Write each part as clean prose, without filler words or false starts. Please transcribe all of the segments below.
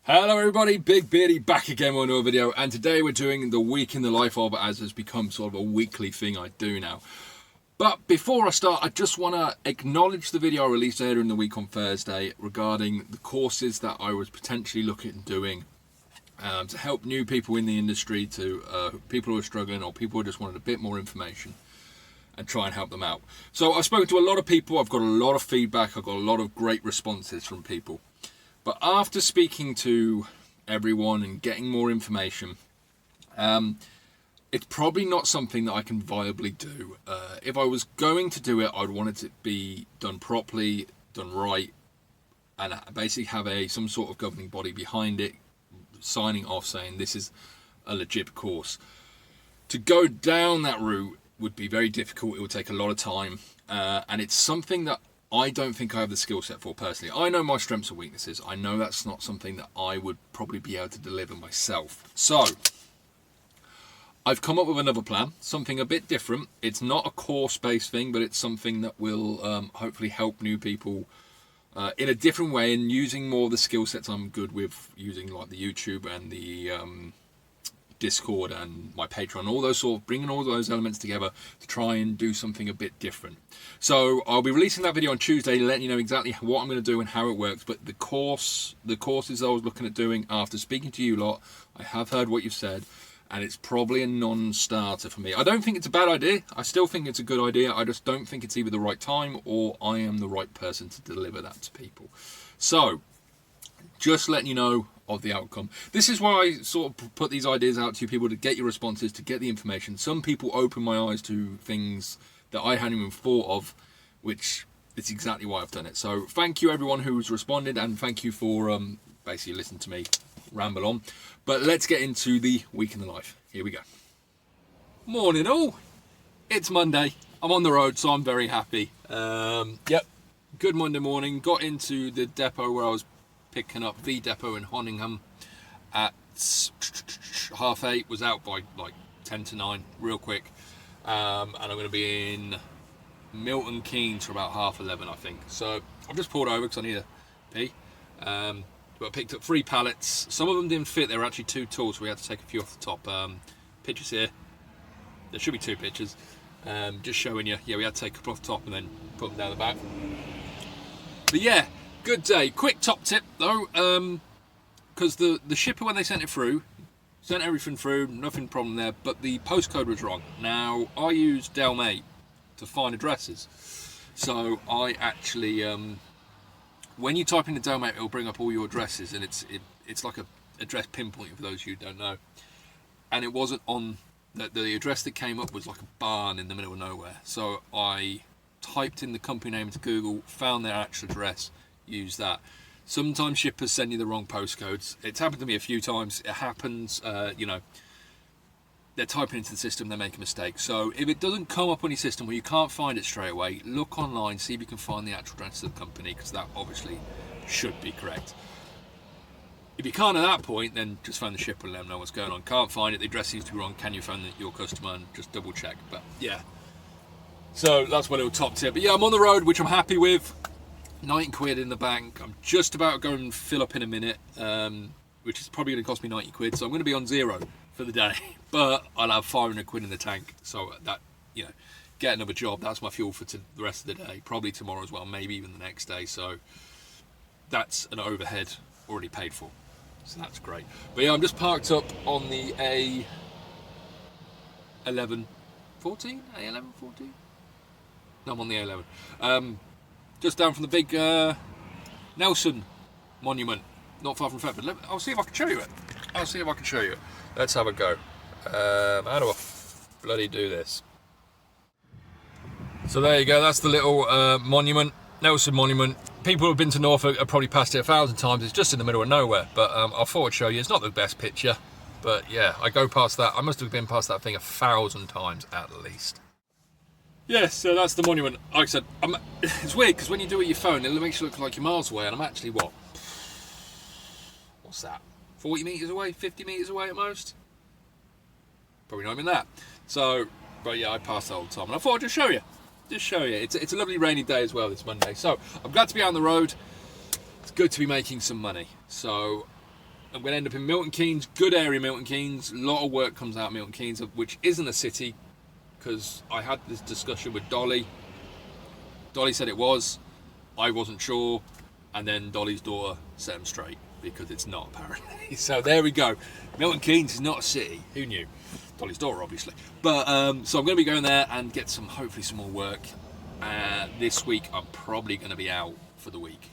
Hello everybody, Big Beardy back again with another video, and today we're doing the week in the life of, as has become sort of a weekly thing I do now. But before I start, I just want to acknowledge the video I released earlier in the week on Thursday regarding the courses that I was potentially looking at doing to help new people in the industry, to people who are struggling or people who just wanted a bit more information and try and help them out. So I've spoken to a lot of people, I've got a lot of feedback, I've got a lot of great responses from people. But after speaking to everyone and getting more information, it's probably not something that I can viably do. If I was going to do it, I'd want it to be done properly, done right, and basically have some sort of governing body behind it, signing off saying this is a legit course. To go down that route would be very difficult. It would take a lot of time, and it's something that I don't think I have the skill set for personally. I know my strengths and weaknesses. I know that's not something that I would probably be able to deliver myself. So I've come up with another plan, something a bit different. It's not a course-based thing, but it's something that will hopefully help new people in a different way, and using more of the skill sets I'm good with, using like the YouTube and the Discord and my Patreon, all those sort of bringing all those elements together to try and do something a bit different. So I'll be releasing that video on Tuesday, letting you know exactly what I'm going to do and how it works. But the courses I was looking at doing, after speaking to you lot, I have heard what you've said, and it's probably a non-starter for me. I don't think it's a bad idea. I still think it's a good idea. I just don't think it's either the right time or I am the right person to deliver that to people. So just letting you know of the outcome. This is why I sort of put these ideas out to you people, to get your responses, to get the information. Some people open my eyes to things that I hadn't even thought of, which is exactly why I've done it. So thank you everyone who's responded, and thank you for basically listening to me ramble on. But let's get into the week in the life. Here we go. Morning all. It's Monday. I'm on the road, so I'm very happy. Yep. Good Monday morning. Got into the depot where I was picking up the depot in Honningham at 8:30, was out by like 10 to 9 real quick, and I'm going to be in Milton Keynes for about 11:30 I think. So I've just pulled over because I need a pee, but I picked up 3 pallets. Some of them didn't fit, they were actually too tall, so we had to take a few off the top. Pictures here, there should be 2 pictures, just showing you. Yeah, we had to take a couple off the top and then put them down the back. But yeah, good day. Quick top tip though, because the shipper, when they sent it through, sent everything through, nothing problem there, but the postcode was wrong. Now I use Delmate to find addresses, so I actually, when you type in the Delmate, it'll bring up all your addresses, and it's like a address pinpointing for those of you who don't know. And it wasn't on the address that came up was like a barn in the middle of nowhere. So I typed in the company name into Google, found their actual address, use that. Sometimes shippers send you the wrong postcodes. It's happened to me a few times. It happens, you know, they're typing into the system, they make a mistake. So if it doesn't come up on your system or you can't find it straight away, look online, see if you can find the actual address of the company, because that obviously should be correct. If you can't at that point, then just phone the shipper and let them know what's going on. Can't find it, the address seems to be wrong, can you phone your customer and just double check? But yeah, so that's my little top tip. But yeah, I'm on the road, which I'm happy with. 90 quid in the bank. I'm just about to go and fill up in a minute, which is probably going to cost me 90 quid. So I'm going to be on zero for the day, but I'll have 500 quid in the tank. So that, you know, get another job. That's my fuel for the rest of the day. Probably tomorrow as well, maybe even the next day. So that's an overhead already paid for. So that's great. But yeah, I'm just parked up on the A1114? A1114? No, I'm on the A11. Just down from the big Nelson monument, not far from Thetford. I'll see if I can show you it. Let's have a go. How do I bloody do this? So there you go, that's the little monument, Nelson monument. People who have been to Norfolk have probably passed it 1,000 times. It's just in the middle of nowhere, but I thought I'd show you. It's not the best picture, but yeah, I go past that. I must have been past that thing 1,000 times at least. Yes, so that's the monument. Like I said, it's weird because when you do it with your phone, it makes you look like you're miles away, and I'm actually, what's that? 40 metres away, 50 metres away at most? Probably not even that. So, but yeah, I pass that all the time, and I thought I'd just show you. It's a lovely rainy day as well this Monday. So, I'm glad to be out on the road. It's good to be making some money. So, I'm going to end up in Milton Keynes, good area Milton Keynes. A lot of work comes out of Milton Keynes, which isn't a city, because I had this discussion with Dolly. Dolly said it was. I wasn't sure. And then Dolly's daughter set him straight, because it's not, apparently. So there we go. Milton Keynes is not a city. Who knew? Dolly's daughter, obviously. But so I'm going to be going there and get hopefully some more work. This week I'm probably going to be out for the week.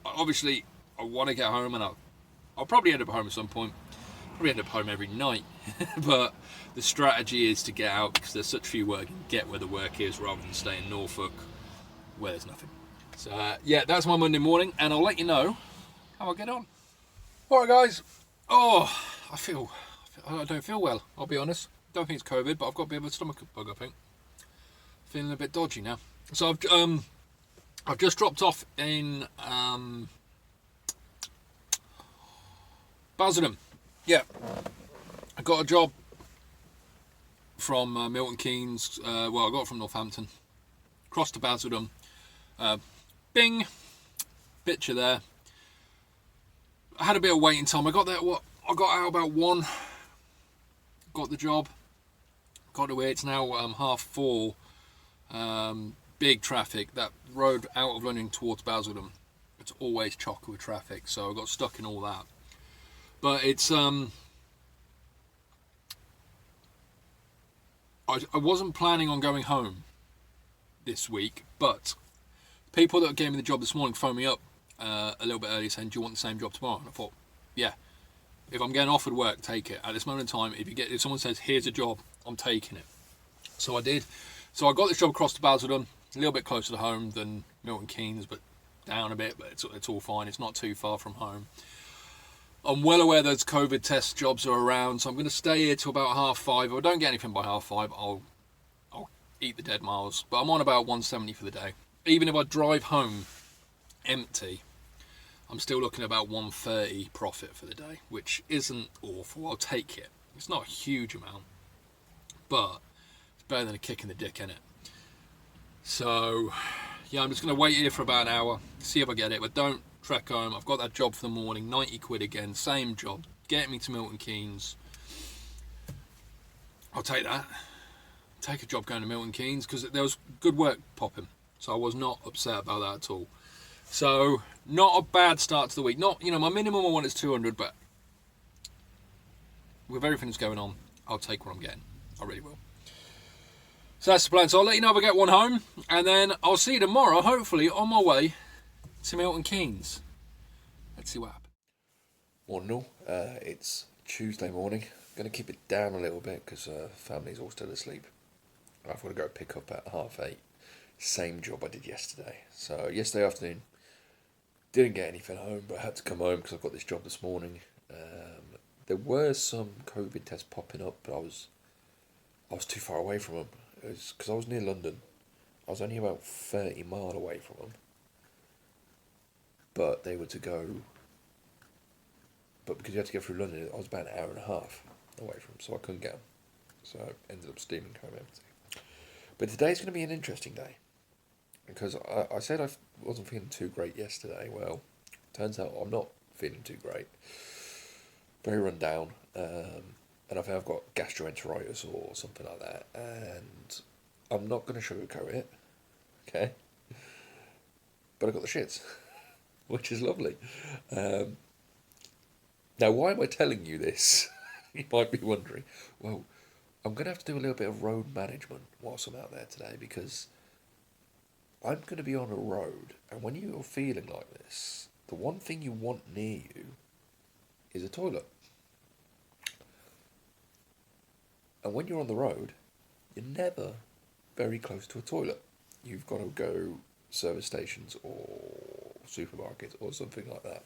Obviously, I want to get home, and I'll probably end up home at some point. Probably end up home every night. But the strategy is to get out, because there's such few work, and get where the work is rather than stay in Norfolk where there's nothing. So yeah, that's my Monday morning, and I'll let you know how I get on. Alright guys, I don't feel well, I'll be honest. Don't think it's COVID, but I've got a bit of a stomach bug, I think. Feeling a bit dodgy now. So I've just dropped off in Basildon. Yeah, I got a job from Milton Keynes. I got it from Northampton. Crossed to Basildon. Bing, picture there. I had a bit of waiting time. I got there. I got out about 1. Got the job. Got away. It's now 4:30. Big traffic. That road out of London towards Basildon, it's always chock with traffic. So I got stuck in all that. But it's I wasn't planning on going home this week, but people that gave me the job this morning phoned me up a little bit earlier saying, do you want the same job tomorrow? And I thought, yeah, if I'm getting offered work, take it. At this moment in time, if someone says, here's a job, I'm taking it. So I did. So I got this job across to Basildon, a little bit closer to home than Milton Keynes, but down a bit, but it's all fine. It's not too far from home. I'm well aware those COVID test jobs are around, so I'm going to stay here till about 5:30. If I don't get anything by 5:30, I'll eat the dead miles. But I'm on about 170 for the day. Even if I drive home empty, I'm still looking at about 130 profit for the day, which isn't awful. I'll take it. It's not a huge amount, but it's better than a kick in the dick, innit? So yeah, I'm just going to wait here for about an hour, see if I get it. But don't trek home. I've got that job for the morning, 90 quid again, same job, get me to Milton Keynes. I'll take that. Take a job going to Milton Keynes, because there was good work popping, so I was not upset about that at all. So not a bad start to the week. Not, my minimum I want is 200, but with everything that's going on, I'll take what I'm getting. I really will. So that's the plan. So I'll let you know if I get one home, and then I'll see you tomorrow, hopefully on my way to Milton Keynes. Let's see what happens. Morning all. It's Tuesday morning. I'm going to keep it down a little bit because family's all still asleep. I've got to go pick up at 8:30. Same job I did yesterday. So yesterday afternoon, didn't get anything home, but I had to come home because I've got this job this morning. There were some COVID tests popping up, but I was too far away from them. It was because I was near London. I was only about 30 miles away from them. But they were to go. But because you had to go through London, I was about an hour and a half away from them, so I couldn't get them. So I ended up steaming home empty. But today's going to be an interesting day, because I said I wasn't feeling too great yesterday. Well, turns out I'm not feeling too great. Very run down, and I think I've got gastroenteritis or something like that. And I'm not going to sugarcoat it, okay? But I got the shits, which is lovely. Now, why am I telling you this? You might be wondering. Well, I'm going to have to do a little bit of road management whilst I'm out there today, because I'm going to be on a road, and when you're feeling like this, the one thing you want near you is a toilet. And when you're on the road, you're never very close to a toilet. You've got to go service stations or supermarkets or something like that.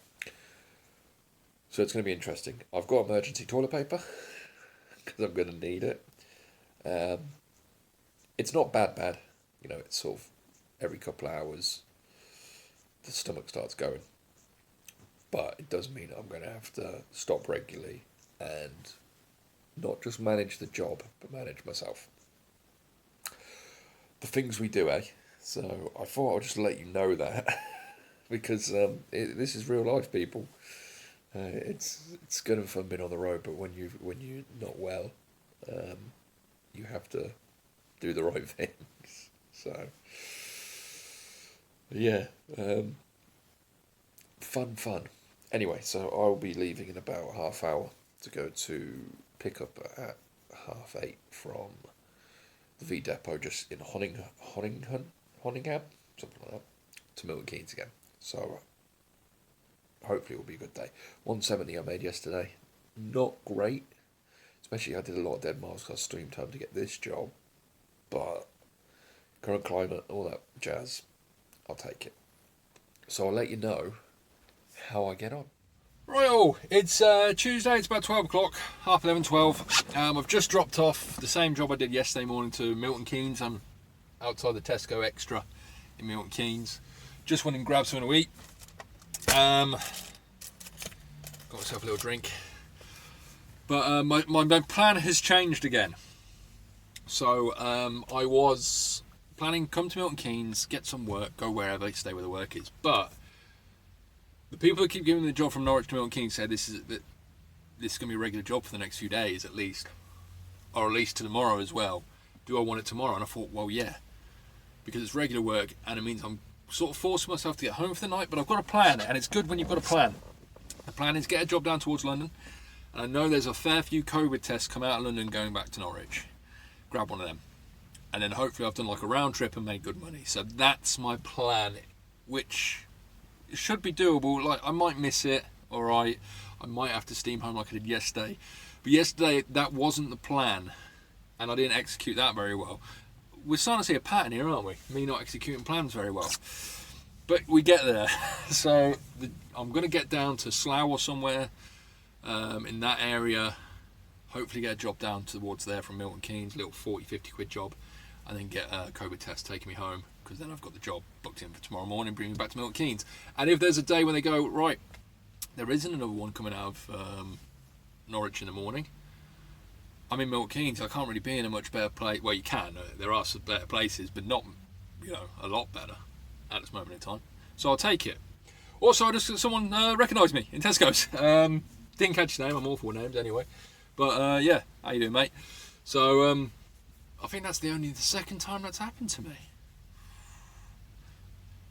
So it's going to be interesting. I've got emergency toilet paper because I'm going to need it. It's not bad. It's sort of every couple of hours the stomach starts going. But it does mean I'm going to have to stop regularly and not just manage the job, but manage myself. The things we do, eh? So I thought I'd just let you know that because this is real life, people. It's good and fun being on the road, but when you're not well, you have to do the right things. So yeah, fun. Anyway, so I'll be leaving in about half hour to go to pick up at 8:30 from the V depot just in Honningham, something like that, to Milton Keynes again. So hopefully it will be a good day. 170 I made yesterday. Not great. Especially I did a lot of dead miles because I streamed home to get this job. But current climate, all that jazz, I'll take it. So I'll let you know how I get on. Right, it's Tuesday, it's about 12 o'clock, half 11, 12. I've just dropped off the same job I did yesterday morning to Milton Keynes. I'm outside the Tesco Extra in Milton Keynes. Just went and grabbed something to eat. Got myself a little drink. But my plan has changed again. So I was planning to come to Milton Keynes, get some work, go wherever, stay where the work is. But the people that keep giving me the job from Norwich to Milton Keynes said this is going to be a regular job for the next few days at least. Or at least to tomorrow as well. Do I want it tomorrow? And I thought, well, yeah. Because it's regular work and it means I'm sort of forcing myself to get home for the night, but I've got a plan, and it's good when you've got a plan. The plan is get a job down towards London, and I know there's a fair few COVID tests come out of London going back to Norwich. Grab one of them, and then hopefully I've done like a round trip and made good money. So that's my plan, which should be doable. Like, I might miss it, alright, I might have to steam home like I did yesterday, but yesterday that wasn't the plan, and I didn't execute that very well. We're starting to see a pattern here, aren't we? Me not executing plans very well. But we get there. So I'm going to get down to Slough or somewhere in that area. Hopefully get a job down towards there from Milton Keynes, little 40-50 quid job. And then get a COVID test taking me home. Because then I've got the job booked in for tomorrow morning, bringing me back to Milton Keynes. And if there's a day when they go, right, there isn't another one coming out of Norwich in the morning, I'm in Milton Keynes, I can't really be in a much better place. Well, you can. There are some better places, but not, a lot better at this moment in time. So I'll take it. Also, I just someone recognised me in Tesco's. Didn't catch your name. I'm awful with names anyway. But yeah, how you doing, mate? So I think that's the second time that's happened to me.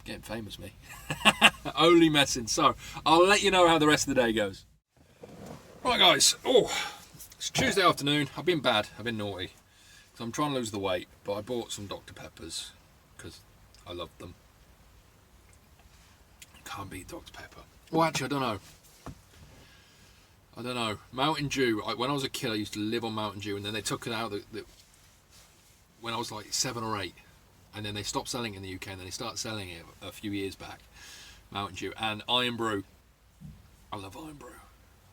Getting famous, me. Only messing. So I'll let you know how the rest of the day goes. Right, guys. It's Tuesday afternoon. I've been bad. I've been naughty. So I'm trying to lose the weight, but I bought some Dr. Peppers because I love them. Can't beat Dr. Pepper. Well, actually, I don't know. Mountain Dew. When I was a kid, I used to live on Mountain Dew, and then they took it out when I was like 7 or 8, and then they stopped selling it in the UK, and then they started selling it a few years back. Mountain Dew and Iron Brew. I love Iron Brew.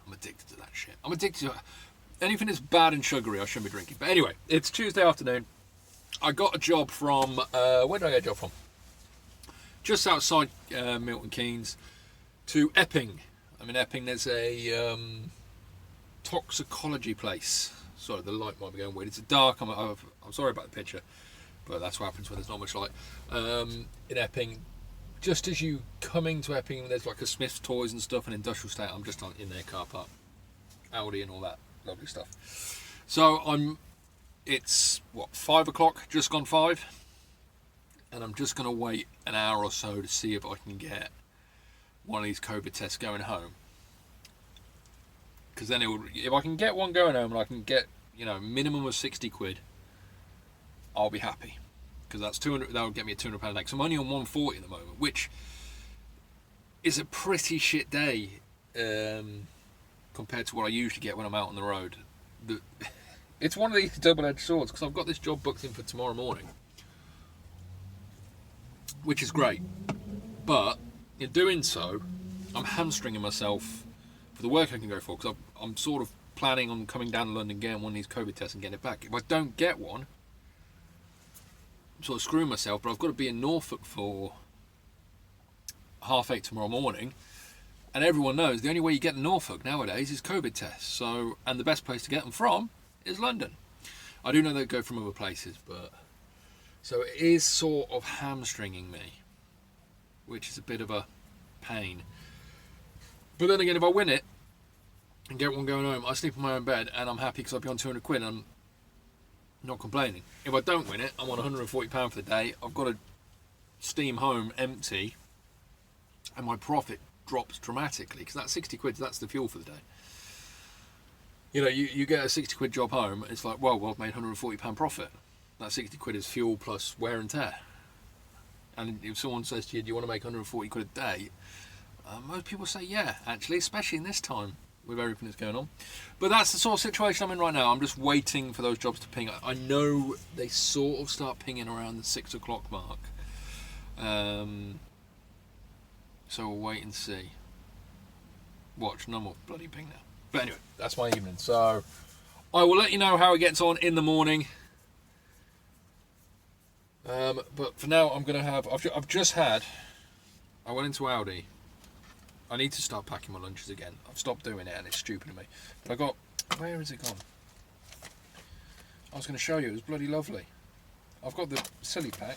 I'm addicted to that shit. I'm addicted to anything that's bad and sugary. I shouldn't be drinking. But anyway, it's Tuesday afternoon. I got a job from where did I get a job from? Just outside Milton Keynes to Epping. I'm in Epping. There's a toxicology place. Sorry, the light might be going weird. It's dark. I'm sorry about the picture, but that's what happens when there's not much light. In Epping, just as you coming to Epping, there's like a Smith's Toys and stuff, an industrial estate. I'm just in their car park, Audi and all that lovely stuff. So it's 5 o'clock, just gone 5, and I'm just going to wait an hour or so to see if I can get one of these COVID tests going home. Because then if I can get one going home and I can get, minimum of 60 quid, I'll be happy. Because that's 200. That'll get me a £200 a day. So I'm only on 140 at the moment, which is a pretty shit day compared to what I usually get when I'm out on the road. It's one of these double-edged swords because I've got this job booked in for tomorrow morning, which is great. But in doing so, I'm hamstringing myself for the work I can go for because I'm sort of planning on coming down to London, getting one of these COVID tests and getting it back. If I don't get one, I'm sort of screwing myself, but I've got to be in Norfolk for 8:30 tomorrow morning. And everyone knows the only way you get to Norfolk nowadays is COVID tests. So, and the best place to get them from is London. I do know they go from other places, but so it is sort of hamstringing me, which is a bit of a pain. But then again, if I win it, and get one going home. I sleep in my own bed and I'm happy because I'll be on 200 quid and I'm not complaining. If I don't win it, I'm on £140 for the day. I've got to steam home empty and my profit drops dramatically because that 60 quid, that's the fuel for the day. You know, you get a 60 quid job home, it's like, well, I've made £140 profit. That 60 quid is fuel plus wear and tear. And if someone says to you, do you want to make 140 quid a day? Most people say yeah, actually, especially in this time with everything that's going on. But that's the sort of situation I'm in right now. I'm just waiting for those jobs to ping. I know they sort of start pinging around the 6 o'clock mark. So we'll wait and see. Watch, no more bloody ping now. But anyway, that's my evening. So I will let you know how it gets on in the morning. But for now, I'm going to have... I've just had... I went into Aldi. I need to start packing my lunches again. I've stopped doing it and it's stupid of me. But I got... Where has it gone? I was going to show you. It was bloody lovely. I've got the silly pack.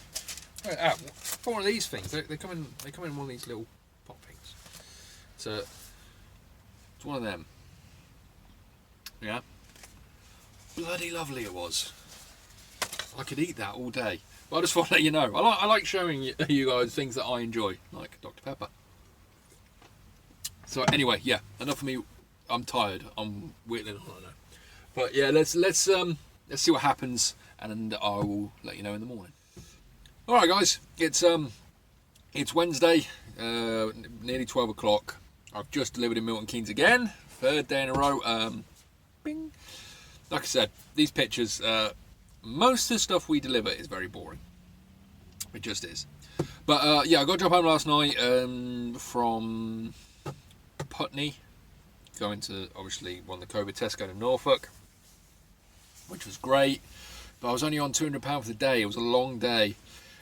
For one of these things. They come in one of these little pop things. So it's one of them. Yeah. Bloody lovely it was. I could eat that all day. But I just want to let you know. I like showing you guys things that I enjoy, like Dr. Pepper. So anyway, yeah, enough of me. I'm tired. I'm whittling on, I know. But yeah, let's see what happens, and I will let you know in the morning. All right, guys. It's Wednesday, nearly 12 o'clock. I've just delivered in Milton Keynes again, third day in a row. Bing. Like I said, these pictures. Most of the stuff we deliver is very boring. It just is. But yeah, I got a job home last night from Putney, going to obviously one of the COVID tests, going to Norfolk, which was great. But I was only on £200 for the day. It was a long day.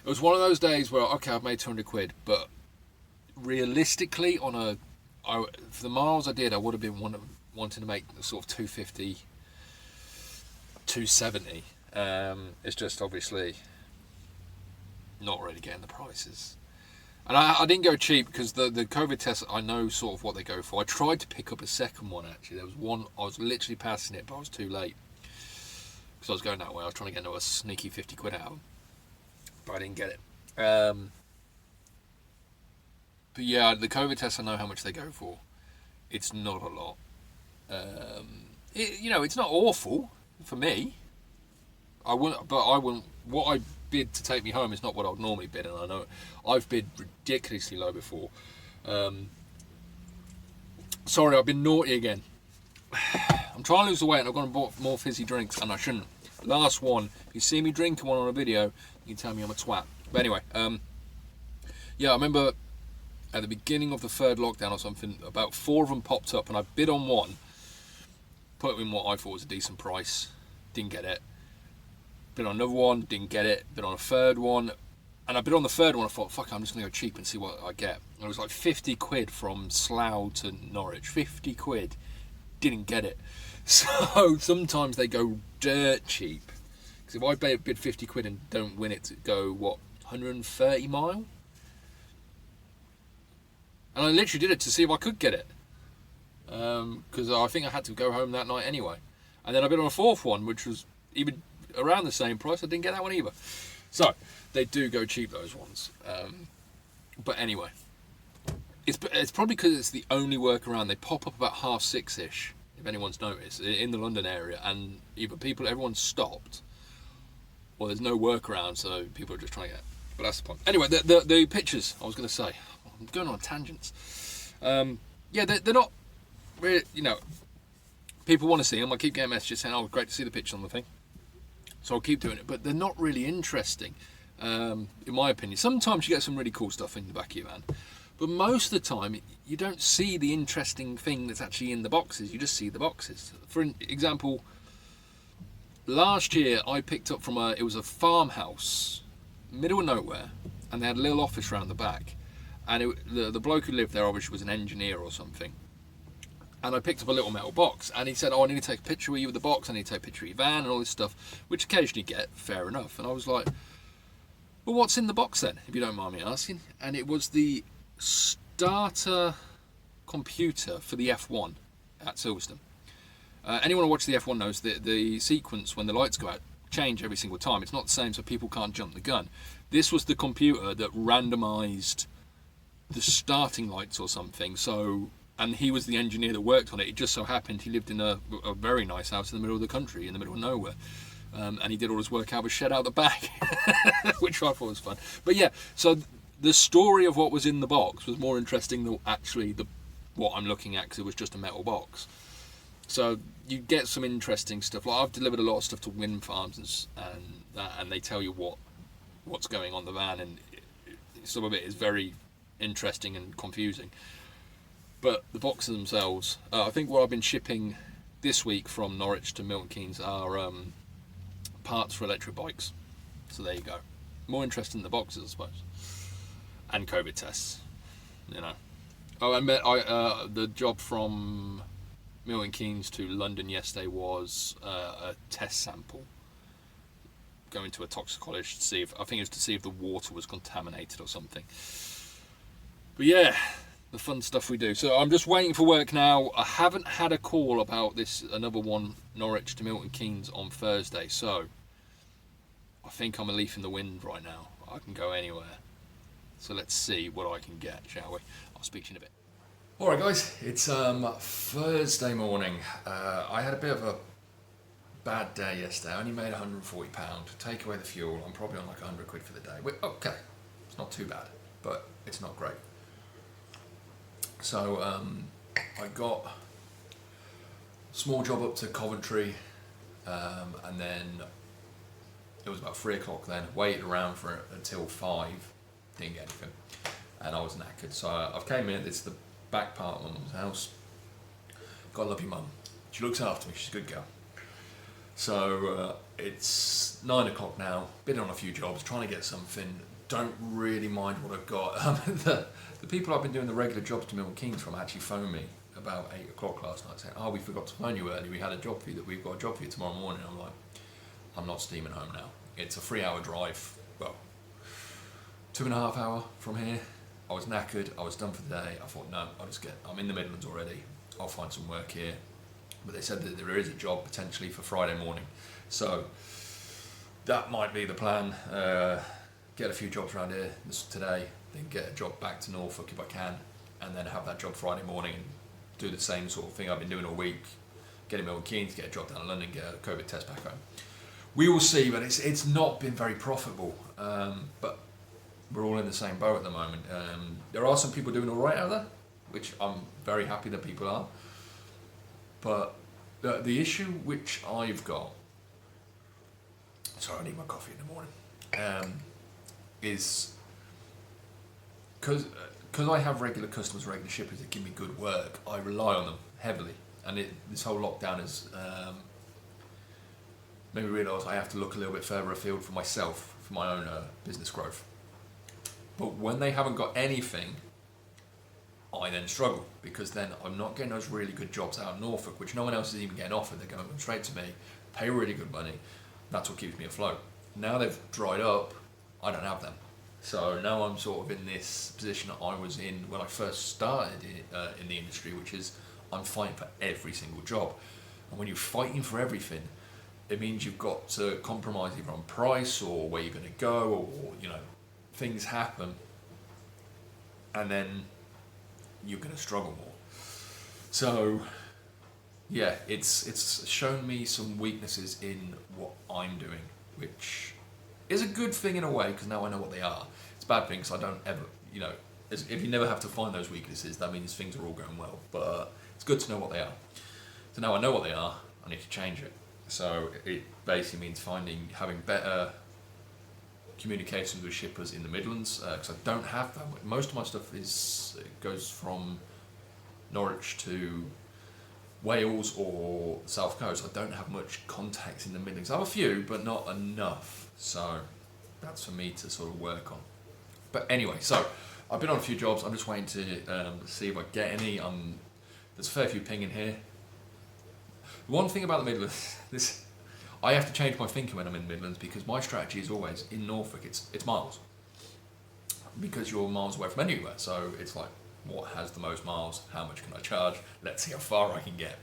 It was one of those days where, okay, I've made 200 quid, but realistically, for the miles I did, I would have been wanting to make sort of 250, 270. It's just obviously not really getting the prices. And I didn't go cheap because the COVID tests, I know sort of what they go for. I tried to pick up a second one, actually. There was one, I was literally passing it, but I was too late. Because I was going that way. I was trying to get another sneaky 50 quid out of them. But I didn't get it. But yeah, the COVID tests, I know how much they go for. It's not a lot. It's not awful for me. I wouldn't. What I bid to take me home is not what I would normally bid, and I know I've bid ridiculously low before. Sorry, I've been naughty again. I'm trying to lose the weight, and I've gone and bought more fizzy drinks, and I shouldn't. Last one. If you see me drinking one on a video, you can tell me I'm a twat. But anyway, yeah, I remember at the beginning of the third lockdown or something, about 4 of them popped up, and I bid on one, put in what I thought was a decent price, didn't get it. Bid on another one, didn't get it. Bid on a third one, and I bid on the third one. I thought, fuck, I'm just gonna go cheap and see what I get. And it was like 50 quid from Slough to Norwich. 50 quid, didn't get it. So sometimes they go dirt cheap. Because if I bid 50 quid and don't win it, to go what 130 mile. And I literally did it to see if I could get it. Because I think I had to go home that night anyway. And then I bid on a fourth one, which was even around the same price. I didn't get that one either. So they do go cheap, those ones. But anyway, it's probably because it's the only work around. They pop up about 6:30ish, if anyone's noticed, in the London area, and either everyone's stopped, or there's no work around, so people are just trying to get. But that's the point. Anyway, the pictures. I was going to say, I'm going on tangents. Yeah, they're not really. People want to see them. I keep getting messages saying, "Oh, great to see the picture on the thing." So I'll keep doing it, but they're not really interesting, in my opinion. Sometimes you get some really cool stuff in the back of your van, but most of the time you don't see the interesting thing that's actually in the boxes. You just see the boxes. For example, last year I picked up from it was a farmhouse, middle of nowhere, and they had a little office round the back, and the bloke who lived there obviously was an engineer or something. And I picked up a little metal box, and he said, "Oh, I need to take a picture of you with the box. I need to take a picture of your van and all this stuff," which occasionally get, fair enough. And I was like, "Well, what's in the box then, if you don't mind me asking?" And it was the starter computer for the F1. at Silverstone. Anyone who watched the F1 knows that the sequence when the lights go out change every single time. It's not the same, so people can't jump the gun. This was the computer that randomised the starting lights or something. So, and he was the engineer that worked on it. It just so happened he lived in a very nice house in the middle of the country, in the middle of nowhere. And he did all his work out of a shed out the back, which I thought was fun. But yeah, so the story of what was in the box was more interesting than actually what I'm looking at, because it was just a metal box. So you get some interesting stuff. Like I've delivered a lot of stuff to wind farms and they tell you what's going on the van, and some of it is very interesting and confusing. But the boxes themselves, I think what I've been shipping this week from Norwich to Milton Keynes are parts for electric bikes. So there you go. More interesting than the boxes, I suppose. And COVID tests, you know. Oh, the job from Milton Keynes to London yesterday was a test sample. Going to a toxicologist to see if the water was contaminated or something. But yeah, the fun stuff we do. So I'm just waiting for work now. I haven't had a call about another one, Norwich to Milton Keynes on Thursday. So I think I'm a leaf in the wind right now. I can go anywhere. So let's see what I can get, shall we? I'll speak to you in a bit. Alright guys, it's Thursday morning. I had a bit of a bad day yesterday. I only made £140. Take away the fuel, I'm probably on like £100 for the day. Okay, it's not too bad, but it's not great. So I got a small job up to Coventry, and then it was about 3 o'clock then. Waited around for it until 5, didn't get anything, and I was knackered. So I've came in. It's the back part of my mum's house. Got a lovely mum. She looks after me. She's a good girl. So it's 9 o'clock now. Been on a few jobs, trying to get something. Don't really mind what I've got. The people I've been doing the regular jobs to Milton Keynes from actually phoned me about 8 o'clock last night saying, "Oh, we forgot to phone you early. We had a job for you. We've got a job for you tomorrow morning." I'm like, I'm not steaming home now. It's a 3-hour drive. Well, 2.5 hour from here. I was knackered. I was done for the day. I thought, no, I'm in the Midlands already. I'll find some work here. But they said that there is a job potentially for Friday morning. So that might be the plan. Get a few jobs around here today, then get a job back to Norfolk if I can, and then have that job Friday morning and do the same sort of thing I've been doing all week. Get in Milton Keynes, get a job down in London, get a COVID test back home. We will see, but it's not been very profitable. But we're all in the same boat at the moment. There are some people doing all right out there, which I'm very happy that people are. But the issue which I've got, sorry, I need my coffee in the morning, is because I have regular customers, regular shippers that give me good work, I rely on them heavily. And this whole lockdown has made me realise I have to look a little bit further afield for myself, for my own business growth. But when they haven't got anything, I then struggle, because then I'm not getting those really good jobs out of Norfolk, which no one else is even getting offered. They're going straight to me, pay really good money. That's what keeps me afloat. Now they've dried up, I don't have them. So now I'm sort of in this position that I was in when I first started in the industry, which is I'm fighting for every single job. And when you're fighting for everything, it means you've got to compromise either on price or where you're going to go, or, you know, things happen, and then you're going to struggle more. So yeah, it's shown me some weaknesses in what I'm doing, which is a good thing in a way, because now I know what they are. It's a bad thing because I don't ever, you know, if you never have to find those weaknesses, that means things are all going well. But it's good to know what they are. So now I know what they are, I need to change it. So it basically means having better communications with shippers in the Midlands, because I don't have that. Most of my stuff goes from Norwich to Wales or the South Coast. I don't have much contacts in the Midlands. I have a few, but not enough. So that's for me to sort of work on. But anyway, so I've been on a few jobs. I'm just waiting to see if I get any. There's a fair few pinging here. One thing about the Midlands, I have to change my thinking when I'm in the Midlands, because my strategy is always in Norfolk. It's miles, because you're miles away from anywhere. So it's like, what has the most miles, how much can I charge, let's see how far I can get,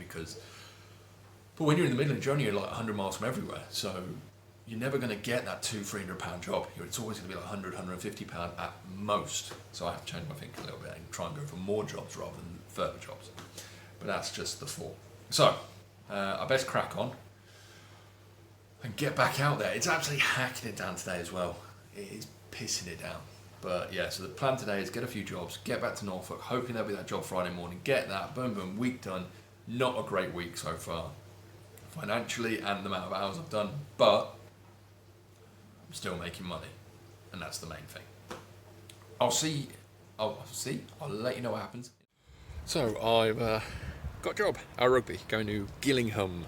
but when you're in the Midlands, you're only like 100 miles from everywhere, so you're never going to get that £200-300 job. It's always going to be like £100-150 at most. So I have to change my thinking a little bit and try and go for more jobs rather than further jobs. But that's just the thought. So I best crack on and get back out there. It's absolutely hacking it down today as well. It is pissing it down. But yeah, so the plan today is get a few jobs, get back to Norfolk, hoping there'll be that job Friday morning, get that, boom, boom, week done. Not a great week so far, financially and the amount of hours I've done, but I'm still making money, and that's the main thing. I'll let you know what happens. So I've got a job at rugby, going to Gillingham,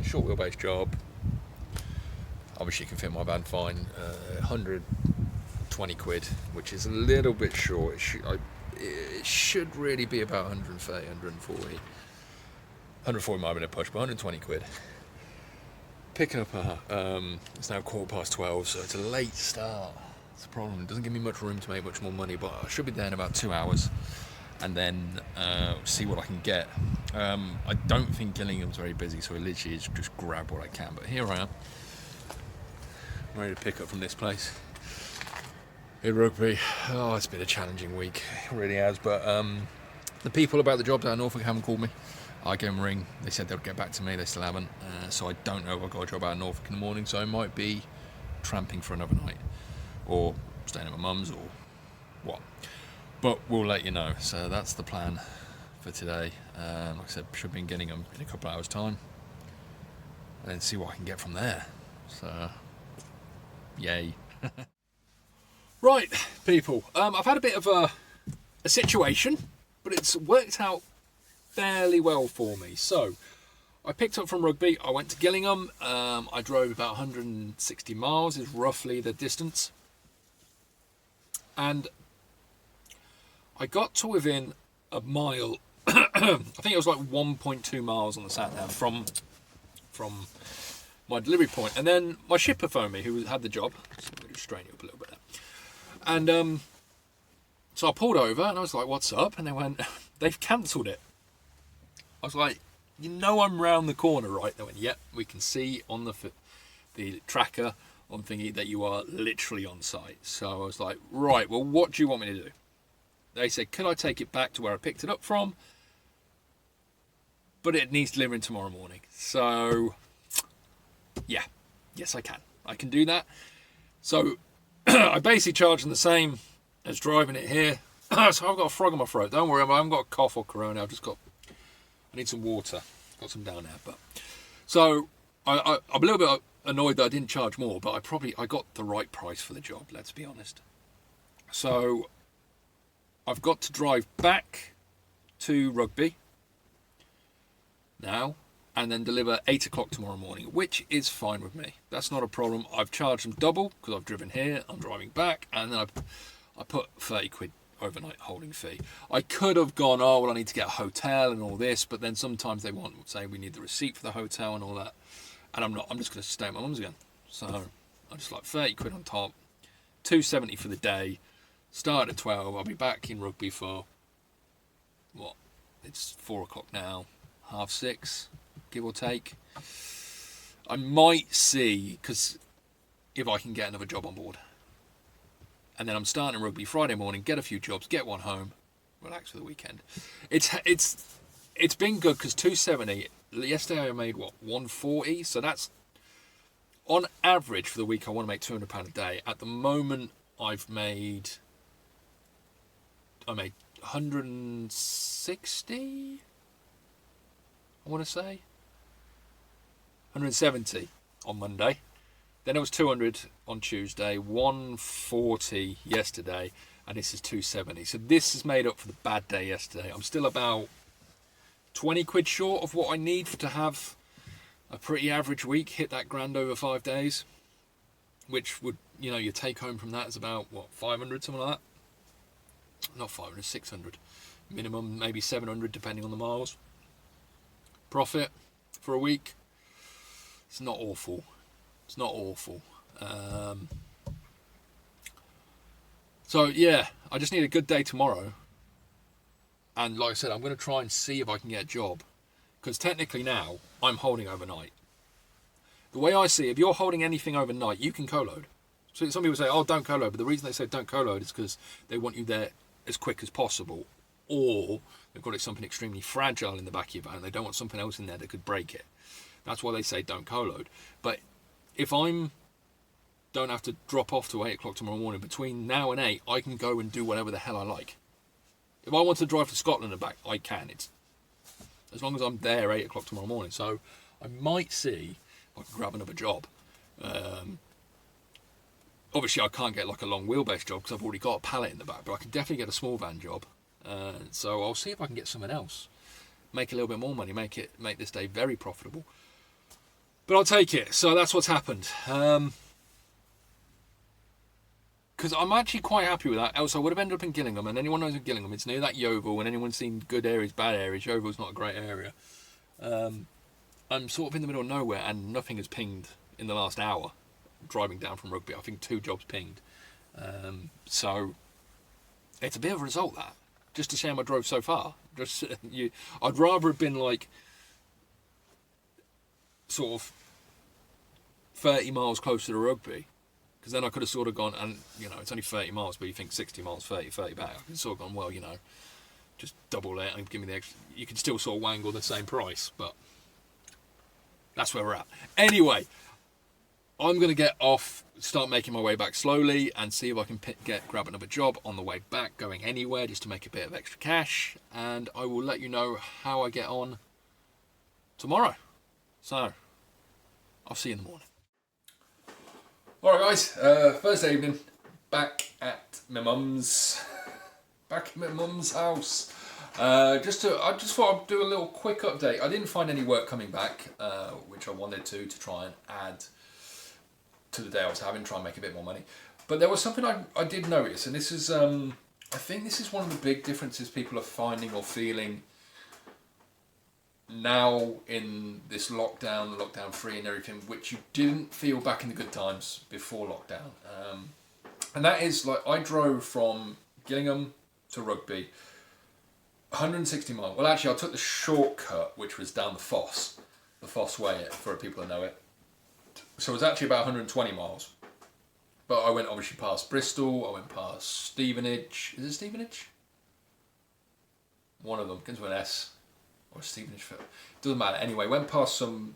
short wheelbase job. Obviously you can fit my van fine, 120 quid, which is a little bit short. It should really be about 130, 140. 140 might have been a push, but 120 quid. Picking up it's now 12:15, so it's a late start. It's a problem. It doesn't give me much room to make much more money, but I should be there in about 2 hours, and then see what I can get. I don't think Gillingham's very busy, so I literally just grab what I can. But here I am, ready to pick up from this place. In rugby, it's been a challenging week. It really has. But the people about the job down in Norfolk haven't called me. I gave them a ring. They said they'll get back to me. They still haven't. So I don't know if I've got a job out in Norfolk in the morning. So I might be tramping for another night, or staying at my mum's, or what. But we'll let you know. So that's the plan for today. Like I said, should be in Gillingham in a couple of hours' time, and then see what I can get from there. So, yay. Right, people. I've had a bit of a situation, but it's worked out fairly well for me. So I picked up from rugby, I went to Gillingham, I drove about 160 miles is roughly the distance, and I got to within a mile. I think it was like 1.2 miles on the sat nav from my delivery point, and then my shipper phoned me, who had the job. So I'm going to strain you up a little bit there. And so I pulled over and I was like, what's up? And they went, they've cancelled it. I was like, I'm round the corner, right? They went, yep, we can see on the tracker on thingy that you are literally on site. So I was like, right, well, what do you want me to do? They said, could I take it back to where I picked it up from? But it needs delivering tomorrow morning. So, yeah, yes, I can. I can do that. So I basically charge them the same as driving it here. So I've got a frog in my throat. Don't worry, I haven't got a cough or corona. I need some water. Got some down there. But so I'm a little bit annoyed that I didn't charge more, but I got the right price for the job, let's be honest. So I've got to drive back to rugby now and then deliver 8 o'clock tomorrow morning, which is fine with me. That's not a problem. I've charged them double because I've driven here, I'm driving back, and then I put 30 quid overnight holding fee. I could have gone, I need to get a hotel and all this, but then sometimes they say we need the receipt for the hotel and all that, and I'm just going to stay at my mum's again. So I just like 30 quid on top, 270 for the day, start at 12, I'll be back in rugby for, it's 4 o'clock now, 6:30, give or take. I might see, because if I can get another job on board. And then I'm starting rugby Friday morning, get a few jobs, get one home, relax for the weekend. It's been good because 270, yesterday I made 140, so that's on average for the week. I want to make £200 a day. At the moment I made 160, I want to say 170 on Monday. Then it was 200 on Tuesday, 140 yesterday, and this is 270. So this has made up for the bad day yesterday. I'm still about 20 quid short of what I need to have a pretty average week, hit that grand over 5 days, which would, your take home from that is about, 500, something like that? Not 500, 600. Minimum, maybe 700, depending on the miles. Profit for a week. It's not awful. It's not awful. So yeah, I just need a good day tomorrow, And like I said, I'm going to try and see if I can get a job. Because technically now, I'm holding overnight. The way I see it, if you're holding anything overnight, you can co-load. So some people say, oh, don't co-load. But the reason they say don't co-load is because they want you there as quick as possible. Or they've got something extremely fragile in the back of your van and they don't want something else in there that could break it. That's why they say don't co-load. But if don't have to drop off to 8 o'clock tomorrow morning, between now and 8, I can go and do whatever the hell I like. If I want to drive to Scotland and back, I can. It's as long as I'm there 8 o'clock tomorrow morning. So I might see if I can grab another job. Obviously, I can't get like a long wheelbase job because I've already got a pallet in the back, but I can definitely get a small van job. So I'll see if I can get something else, make a little bit more money, make this day very profitable. But I'll take it. So that's what's happened. Because I'm actually quite happy with that. Else I would have ended up in Gillingham, and anyone knows in Gillingham, it's near that Yeovil, and anyone's seen good areas, bad areas. Yeovil's not a great area. I'm sort of in the middle of nowhere, and nothing has pinged in the last hour. Driving down from Rugby, I think 2 jobs pinged. So it's a bit of a result, that. Just a shame I drove so far. I'd rather have been like sort of 30 miles closer to Rugby, because then I could have sort of gone, and it's only 30 miles, but you think 60 miles, 30 back. I could have sort of gone, well, just double it and give me the extra. You can still sort of wangle the same price, but that's where we're at. Anyway, I'm going to get off, start making my way back slowly and see if I can grab another job on the way back, going anywhere just to make a bit of extra cash. And I will let you know how I get on tomorrow. So, I'll see you in the morning. Alright guys, Thursday evening, back at my mum's house. I just thought I'd do a little quick update. I didn't find any work coming back, which I wanted to try and add to the day I was having, try and make a bit more money. But there was something I did notice, and this is, I think this is one of the big differences people are finding or feeling now in this lockdown 3 and everything, which you didn't feel back in the good times before lockdown. And that is, like, I drove from Gillingham to Rugby, 160 miles. Well, actually, I took the shortcut, which was down the Foss Way, for people who know it. So it was actually about 120 miles. But I went obviously past Bristol, I went past Stevenage. Is it Stevenage? One of them, begins with an S. Or Stevenage. Doesn't matter. Anyway, went past some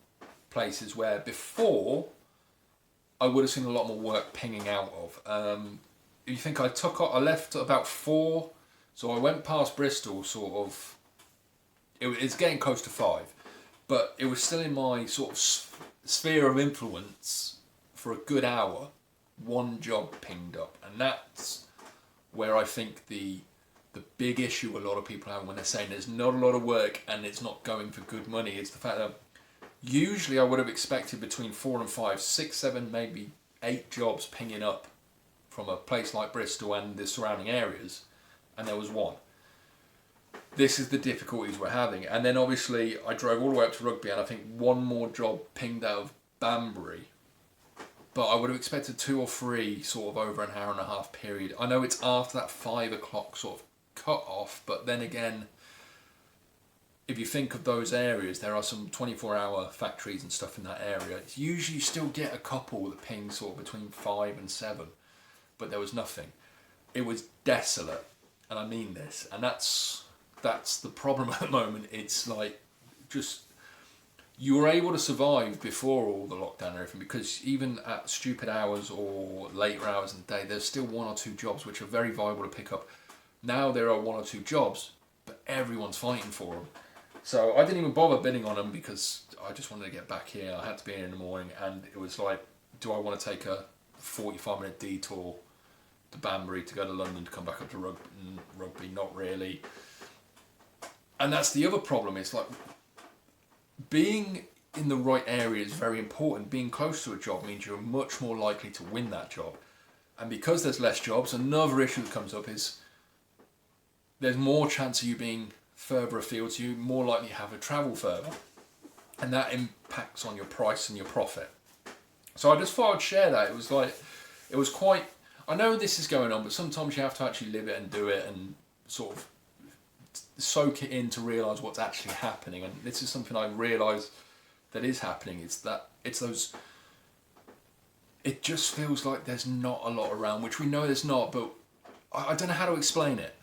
places where before I would have seen a lot more work pinging out of. You think I left at about 4, so I went past Bristol sort of, it's getting close to 5, but it was still in my sort of sphere of influence for a good hour. One job pinged up, and that's where I think the big issue a lot of people have when they're saying there's not a lot of work and it's not going for good money. It's the fact that usually I would have expected between 4 and 5, 6, 7, maybe 8 jobs pinging up from a place like Bristol and the surrounding areas, and there was 1. This is the difficulties we're having. And then obviously I drove all the way up to Rugby, and I think 1 more job pinged out of Banbury. But I would have expected 2 or 3 sort of over an hour and a half period. I know it's after that 5 o'clock sort of cut off, but then again, if you think of those areas, there are some 24-hour factories and stuff in that area. It's usually you still get a couple that ping sort of between 5 and 7, but there was nothing. It was desolate, and I mean this, and that's the problem at the moment. It's like, just, you were able to survive before all the lockdown and everything, because even at stupid hours or later hours in the day, there's still 1 or 2 jobs which are very viable to pick up. Now there are 1 or 2 jobs, but everyone's fighting for them. So I didn't even bother bidding on them because I just wanted to get back here. I had to be here in the morning, and it was like, do I want to take a 45-minute detour to Banbury to go to London to come back up to Rugby? Not really. And that's the other problem. It's like, being in the right area is very important. Being close to a job means you're much more likely to win that job. And because there's less jobs, another issue that comes up is there's more chance of you being further afield, so you're more likely to have to travel further. And that impacts on your price and your profit. So I just thought I'd share that. It was quite, I know this is going on, but sometimes you have to actually live it and do it and sort of soak it in to realise what's actually happening. And this is something I realise that is happening. It's those. It just feels like there's not a lot around, which we know there's not, but I don't know how to explain it.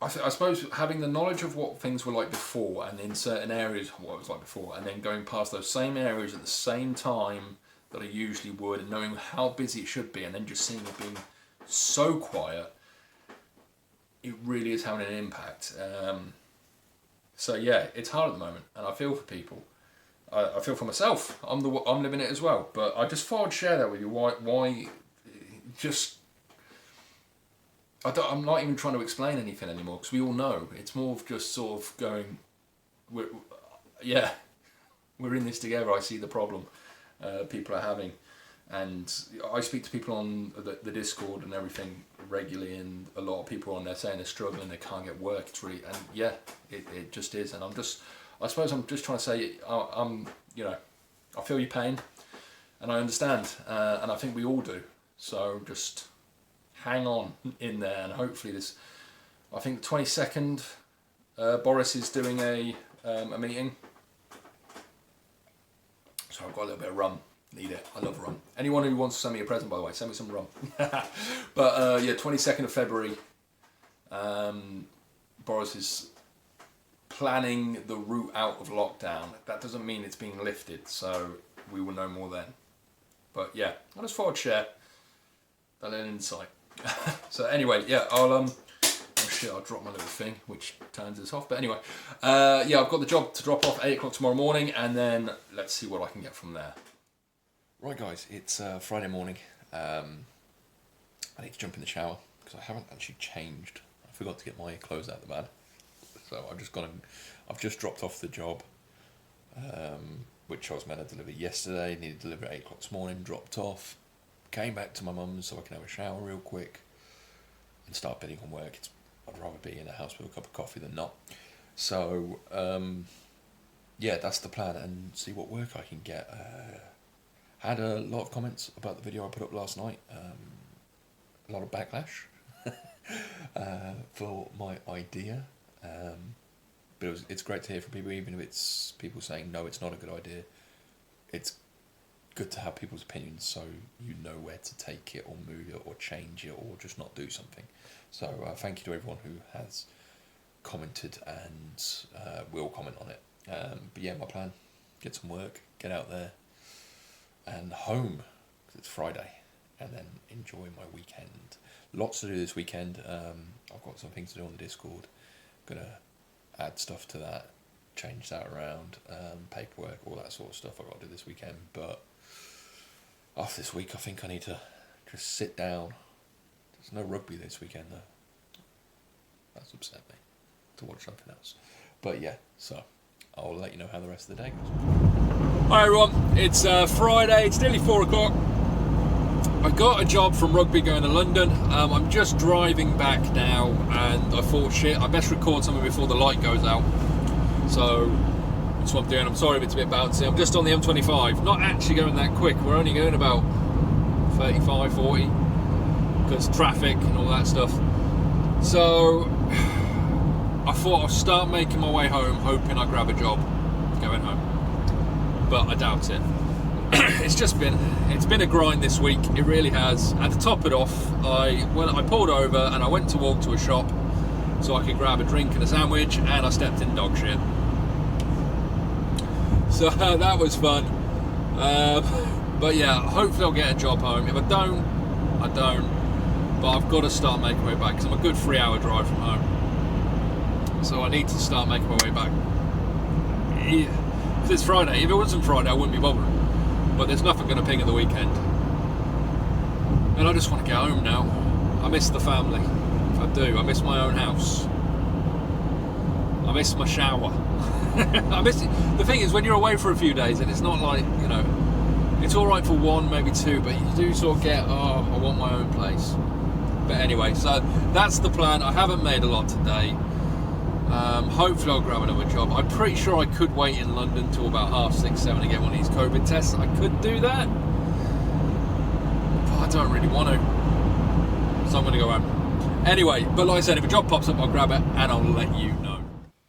I suppose having the knowledge of what things were like before, and in certain areas what it was like before, and then going past those same areas at the same time that I usually would, and knowing how busy it should be, and then just seeing it being so quiet, it really is having an impact. So yeah, it's hard at the moment, and I feel for people. I feel for myself. I'm living it as well. But I just thought I'd share that with you. Why? Just. I'm not even trying to explain anything anymore, because we all know. It's more of just sort of going. We're in this together. I see the problem people are having, and I speak to people on the Discord and everything regularly, and a lot of people on there saying they're struggling, they can't get work. It's really, and yeah, it just is. And I suppose I'm just trying to say, I feel your pain, and I understand, and I think we all do. So just hang on in there, and hopefully this. I think the 22nd, Boris is doing a meeting. So I've got a little bit of rum. Need it. I love rum. Anyone who wants to send me a present, by the way, send me some rum. But 22nd of February, Boris is planning the route out of lockdown. That doesn't mean it's being lifted, so we will know more then. But yeah, I just thought I'd share that little insight. So anyway, yeah, I'll drop my little thing, which turns this off. But anyway, I've got the job to drop off 8 o'clock tomorrow morning, and then let's see what I can get from there. Right, guys, it's Friday morning. I need to jump in the shower because I haven't actually changed. I forgot to get my clothes out of the bag, so I've just dropped off the job, which I was meant to deliver yesterday. Needed to deliver at 8 o'clock this morning. Dropped off. Came back to my mum's so I can have a shower real quick and start bidding on work. I'd rather be in a house with a cup of coffee than not. So that's the plan, and see what work I can get. Had a lot of comments about the video I put up last night. A lot of backlash for my idea. But it's great to hear from people, even if it's people saying, no, it's not a good idea. It's good to have people's opinions, so you know where to take it or move it or change it or just not do something. So thank you to everyone who has commented and will comment on it. But yeah, my plan, get some work, get out there and home, because it's Friday, and then enjoy my weekend. Lots to do this weekend. I've got some things to do on the Discord. Gonna add stuff to that, change that around, paperwork, all that sort of stuff I've got to do this weekend. But after this week, I think I need to just sit down. There's no rugby this weekend though. That's upset me, to watch something else. But yeah, so I'll let you know how the rest of the day goes. Hi everyone, it's Friday, it's nearly 4 o'clock. I got a job from rugby going to London. I'm just driving back now, and I thought, shit, I best record something before the light goes out. So that's what I'm doing. I'm sorry if it's a bit bouncy. I'm just on the M25, not actually going that quick. We're only going about 35, 40 because traffic and all that stuff. So I thought I'll start making my way home, hoping I grab a job going home. But I doubt it. It's been a grind this week. It really has. And to top it off, I pulled over and I went to walk to a shop so I could grab a drink and a sandwich, and I stepped in dog shit. So that was fun. But yeah, hopefully I'll get a job home. If I don't, I don't. But I've got to start making my way back because I'm a good 3-hour drive from home. So I need to start making my way back. Yeah. It's Friday. If it wasn't Friday, I wouldn't be bothering. But there's nothing going to ping at the weekend. And I just want to get home now. I miss the family. I do. I miss my own house. I miss my shower. I miss it. The thing is, when you're away for a few days, and it's not like, it's all right for 1, maybe 2, but you do sort of get, I want my own place. But anyway, so that's the plan. I haven't made a lot today. Hopefully I'll grab another job. I'm pretty sure I could wait in London till about 6:30, 7 to get one of these COVID tests. I could do that, but I don't really want to. So I'm going to go home. Anyway, but like I said, if a job pops up, I'll grab it and I'll let you know.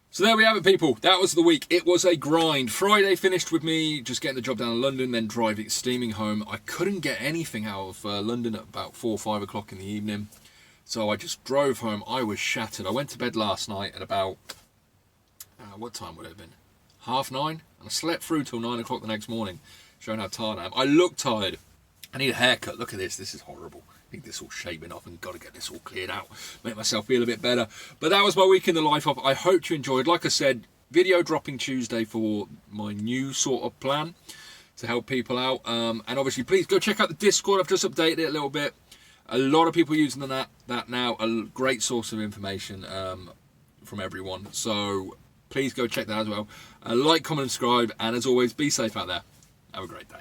So there we have it, people. That was the week. It was a grind. Friday finished with me just getting the job down in London, then driving, steaming home. I couldn't get anything out of London at about 4 or 5 o'clock in the evening. So I just drove home. I was shattered. I went to bed last night at about, what time would it have been? 9:30? And I slept through till 9 o'clock the next morning, showing how tired I am. I look tired. I need a haircut. Look at this. This is horrible. I need this all shaving off and got to get this all cleared out. Make myself feel a bit better. But that was my week in the life of. I hope you enjoyed. Like I said, video dropping Tuesday for my new sort of plan to help people out. And obviously, please go check out the Discord. I've just updated it a little bit. A lot of people using that now. A great source of information from everyone. So please go check that as well. Like, comment, and subscribe. And as always, be safe out there. Have a great day.